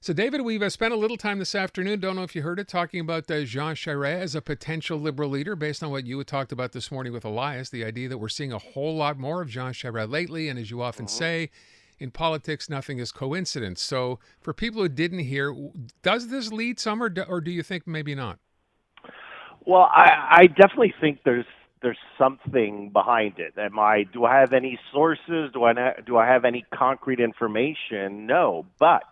So, David, we've spent a little time this afternoon, don't know if you heard it, talking about Jean Charest as a potential Liberal leader based on what you had talked about this morning with Elias, the idea that we're seeing a whole lot more of Jean Charest lately. And as you often Hmm. say, in politics, nothing is coincidence. So for people who didn't hear, does this lead some, or do you think maybe not? Well, I definitely think there's something behind it. Do I have any sources? Do I have any concrete information? No, but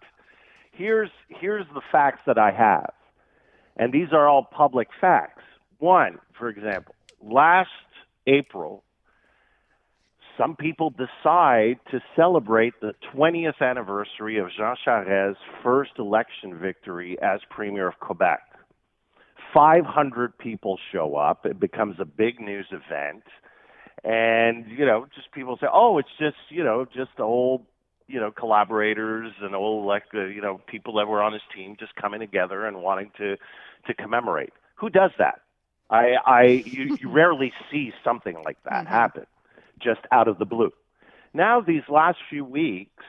here's the facts that I have, and these are all public facts. One, for example, last April, some people decide to celebrate the 20th anniversary of Jean Charest's first election victory as Premier of Quebec. 500 people show up. It becomes a big news event. And, just people say, oh, it's just, just old, collaborators and old, people that were on his team just coming together and wanting to commemorate. Who does that? You rarely see something like that happen just out of the blue. Now, these last few weeks,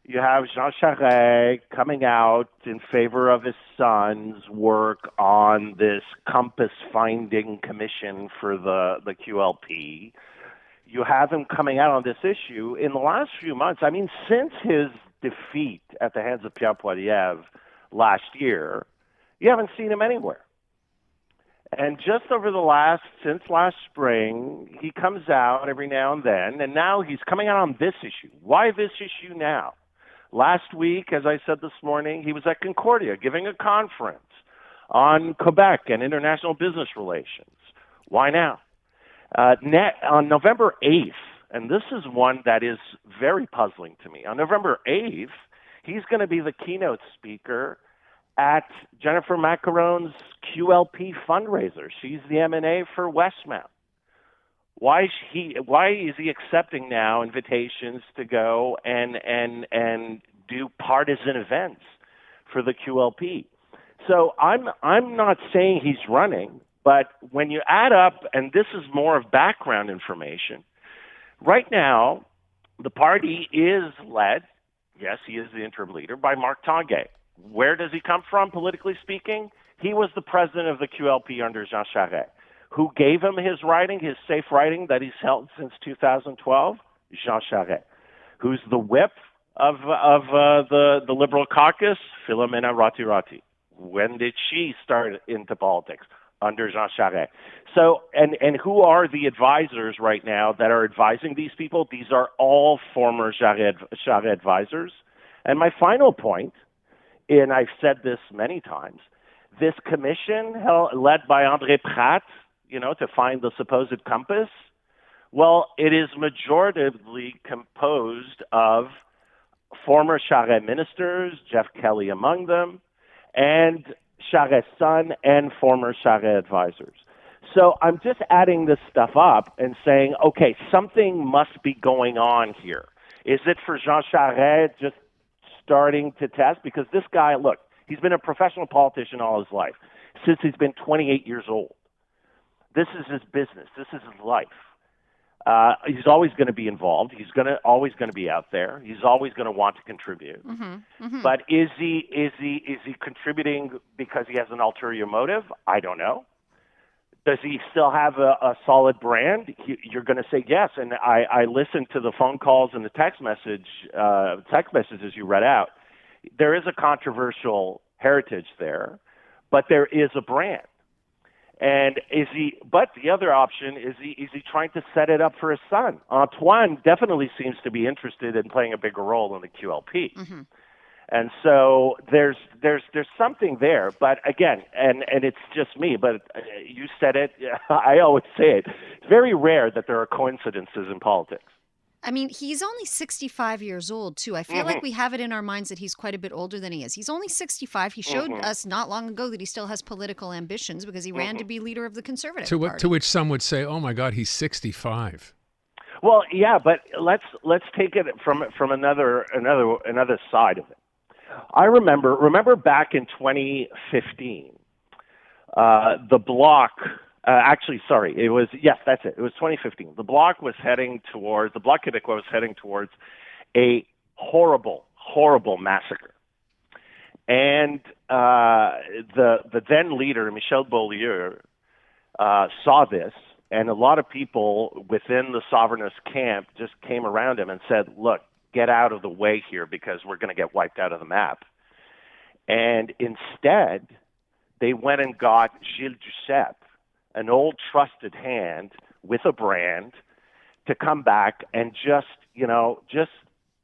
you have Jean Charest coming out in favor of his son's work on this compass finding commission for the QLP. You have him coming out on this issue in the last few months. I mean, since his defeat at the hands of Pierre Poilievre last year, you haven't seen him anywhere. And just since last spring, he comes out every now and then, and now he's coming out on this issue. Why this issue now? Last week, as I said this morning, he was at Concordia giving a conference on Quebec and international business relations. Why now? On November 8th, and this is one that is very puzzling to me, on November 8th, he's going to be the keynote speaker at Jennifer Macaron's QLP fundraiser. She's the M&A for Westmount. Why is he accepting now invitations to go and do partisan events for the QLP? So I'm not saying he's running, but when you add up, and this is more of background information, right now the party is led, yes, he is the interim leader, by Marc Tanguay. Where does he come from, politically speaking? He was the president of the QLP under Jean Charest. Who gave him his safe writing that he's held since 2012? Jean Charest. Who's the whip of the Liberal caucus? Philomena Rati. When did she start into politics? Under Jean Charest. So, and who are the advisors right now that are advising these people? These are all former Charest advisors. And my final point, and I've said this many times, this commission led by André Pratt, to find the supposed compass, well, it is majoritively composed of former Charest ministers, Jeff Kelly among them, and Charest's son and former Charest advisors. So I'm just adding this stuff up and saying, okay, something must be going on here. Is it for Jean Charest just starting to test? Because this guy, look, he's been a professional politician all his life, since he's been 28 years old. This is his business. This is his life. He's always going to be involved. He's always going to be out there. He's always going to want to contribute. But is he contributing because he has an ulterior motive? I don't know. Does he still have a solid brand? You're going to say yes. And I listened to the phone calls and the text messages you read out. There is a controversial heritage there, but there is a brand. And but the other option is he trying to set it up for his son? Antoine definitely seems to be interested in playing a bigger role in the QLP. And so there's something there. But again, and it's just me, but you said it, I always say it. It's very rare that there are coincidences in politics. I mean, he's only 65 years old, too. I feel like we have it in our minds that he's quite a bit older than he is. He's only 65. He showed us not long ago that he still has political ambitions because he ran to be leader of the Conservative Party. To which some would say, oh, my God, he's 65. Well, yeah, but let's take it from another side of it. I remember back in 2015, the Bloc. It was 2015. The Bloc Québécois was heading towards a horrible, horrible massacre. And the then leader, Michel Beaulieu, saw this, and a lot of people within the sovereignist camp just came around him and said, look, get out of the way here because we're going to get wiped out of the map. And instead, they went and got Gilles Duceppe, an old trusted hand with a brand, to come back and just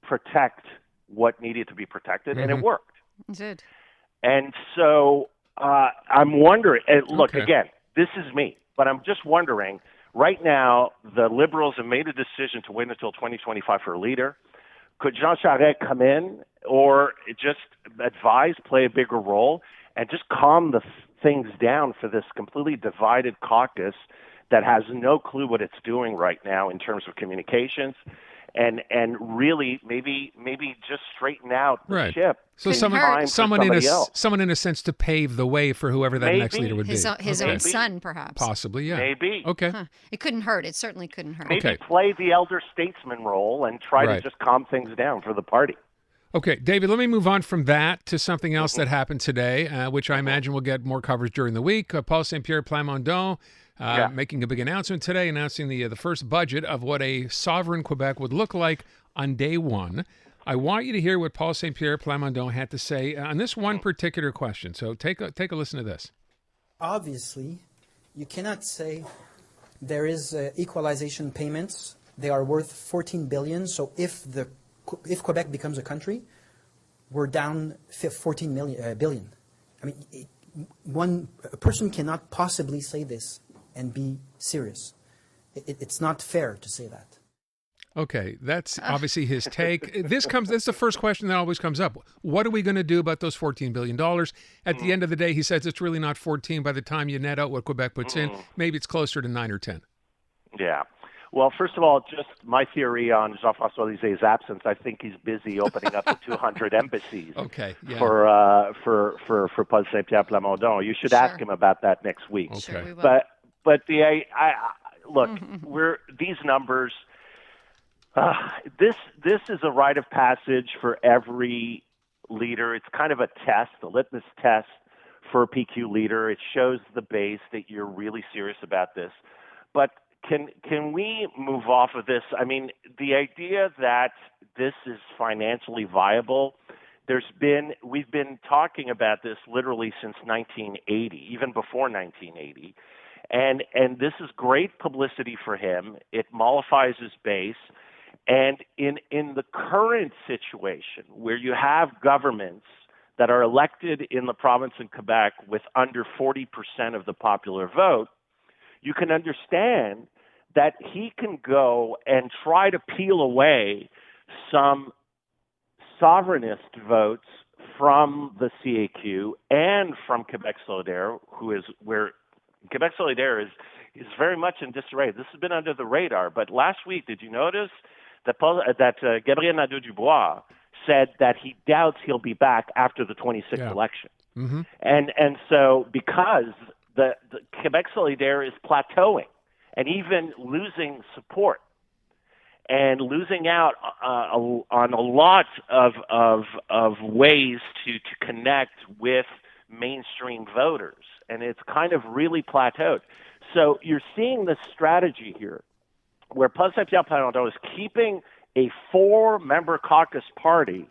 protect what needed to be protected, and it worked. It did. And so I'm wondering, and look, Okay. again, this is me, but I'm just wondering, right now, the Liberals have made a decision to wait until 2025 for a leader. Could Jean Charest come in or just advise, play a bigger role, and just calm the things down for this completely divided caucus that has no clue what it's doing right now in terms of communications, and really maybe just straighten out the ship. So someone in a sense to pave the way for whoever that next leader would be. His own son, perhaps. Possibly, yeah. Maybe. Okay. Huh. It couldn't hurt. It certainly couldn't hurt. Maybe play the elder statesman role and try to just calm things down for the party. Okay, David, let me move on from that to something else that happened today, which I imagine will get more coverage during the week. Paul Saint-Pierre Plamondon making a big announcement today, announcing the first budget of what a sovereign Quebec would look like on day one. I want you to hear what Paul Saint-Pierre Plamondon had to say on this one particular question. So take a listen to this. Obviously, you cannot say there is equalization payments. They are worth 14 billion. So if Quebec becomes a country, we're down 14 billion. I mean, a person cannot possibly say this and be serious. It's not fair to say that. Okay, that's obviously his take. This is the first question that always comes up. What are we going to do about those $14 billion? At the end of the day, he says it's really not 14 by the time you net out what Quebec puts in. Maybe it's closer to 9 or 10. Yeah. Well, first of all, just my theory on Jean-François Lisé's absence, I think he's busy opening up the 200 embassies for Paul Saint-Pierre Plamondon. You should ask him about that next week. Okay. Sure, we will. But look, these numbers. This is a rite of passage for every leader. It's kind of a test, a litmus test for a PQ leader. It shows the base that you're really serious about this. But can we move off of this? I mean, the idea that this is financially viable, we've been talking about this literally since 1980, even before 1980. And this is great publicity for him. It mollifies his base. And in the current situation where you have governments that are elected in the province in Quebec with under 40% of the popular vote, you can understand that he can go and try to peel away some sovereignist votes from the CAQ and from Quebec Solidaire, where Quebec Solidaire is very much in disarray. This has been under the radar. But last week, did you notice that Gabriel Nadeau-Dubois said that he doubts he'll be back after the 26th election? Mm-hmm. And so because the Quebec Solidaire is plateauing and even losing support and losing out on a lot of ways to connect with mainstream voters, and it's kind of really plateaued. So you're seeing this strategy here where Paul Saint-Pierre Plamondon is keeping a 4-member caucus party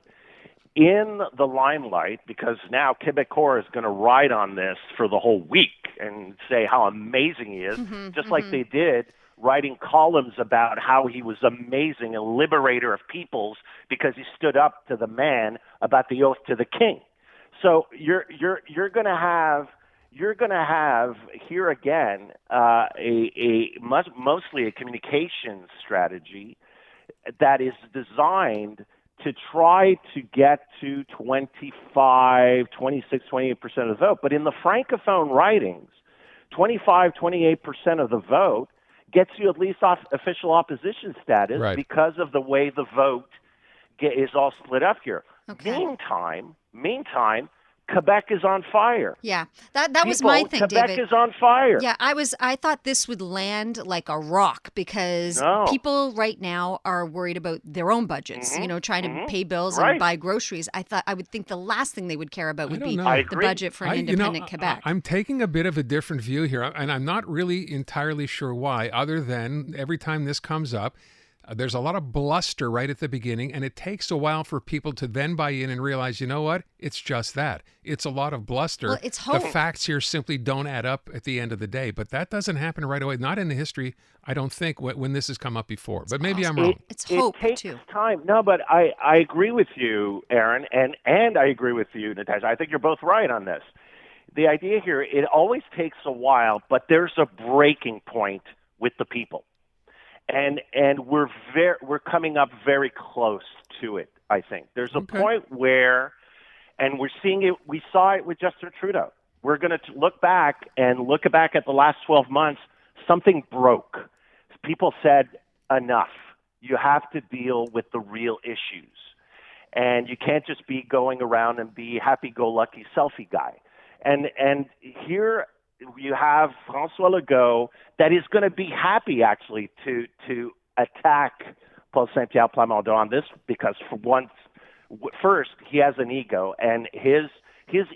in the limelight because now Québécois is going to ride on this for the whole week and say how amazing he is, like they did writing columns about how he was amazing and liberator of peoples because he stood up to the man about the oath to the king. So you're going to have here again mostly a communications strategy that is designed to try to get to 25, 26, 28% of the vote. But in the Francophone writings, 25, 28% of the vote gets you at least official opposition status because of the way the vote is all split up here. Okay. Meantime, Quebec is on fire. Yeah, that was my thing, Quebec David. is on fire. Yeah, I thought this would land like a rock because No. people right now are worried about their own budgets, trying to pay bills and buy groceries. I would think the last thing they would care about would don't be know. the budget for an independent Quebec. I'm taking a bit of a different view here, and I'm not really entirely sure why, other than every time this comes up, there's a lot of bluster right at the beginning, and it takes a while for people to then buy in and realize, you know what? It's just that. It's a lot of bluster. Well, it's hope. The facts here simply don't add up at the end of the day, but that doesn't happen right away. Not in the history, I don't think, when this has come up before. But maybe I'm wrong. It's hope, it takes too. time. No, but I agree with you, Aaron, and I agree with you, Natasha. I think you're both right on this. The idea here, it always takes a while, but there's a breaking point with the people. And we're coming up very close to it, I think. There's a point where, and we're seeing it, we saw it with Justin Trudeau. We're going to look back at the last 12 months, something broke. People said, enough. You have to deal with the real issues. And you can't just be going around and be happy-go-lucky selfie guy. And here you have François Legault that is going to be happy, actually, to attack Paul Saint-Pierre Plamondon on this because, first, he has an ego, and his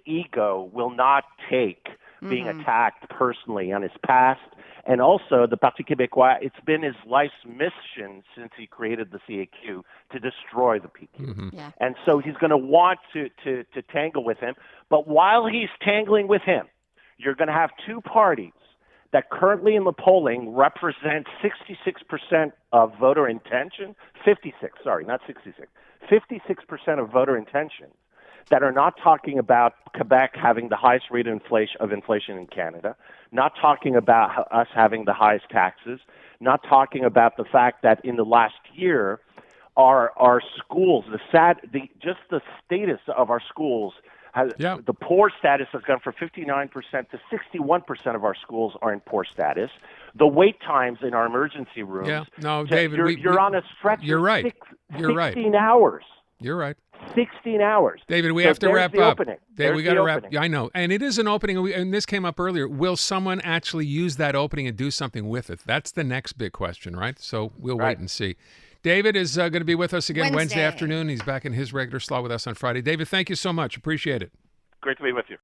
ego will not take being attacked personally on his past. And also, the Parti Québécois, it's been his life's mission since he created the CAQ to destroy the PQ. Yeah. And so he's going to want to tangle with him. But while he's tangling with him, you're going to have two parties that currently in the polling represent 66% of voter intention, 56, sorry, not 66, 56% of voter intention that are not talking about Quebec having the highest rate of inflation in Canada, not talking about us having the highest taxes, not talking about the fact that in the last year, our schools, just the status of our schools, the poor status has gone from 59% to 61% of our schools are in poor status. The wait times in our emergency rooms. Yeah, no, David, you're on a stretch. You're right. You're 16 hours. You're right. 16 hours. David, we have to wrap up. David, we got to wrap. Yeah, I know. And it is an opening, and this came up earlier. Will someone actually use that opening and do something with it? That's the next big question, right? So we'll wait and see. David is going to be with us again Wednesday afternoon. He's back in his regular slot with us on Friday. David, thank you so much. Appreciate it. Great to be with you.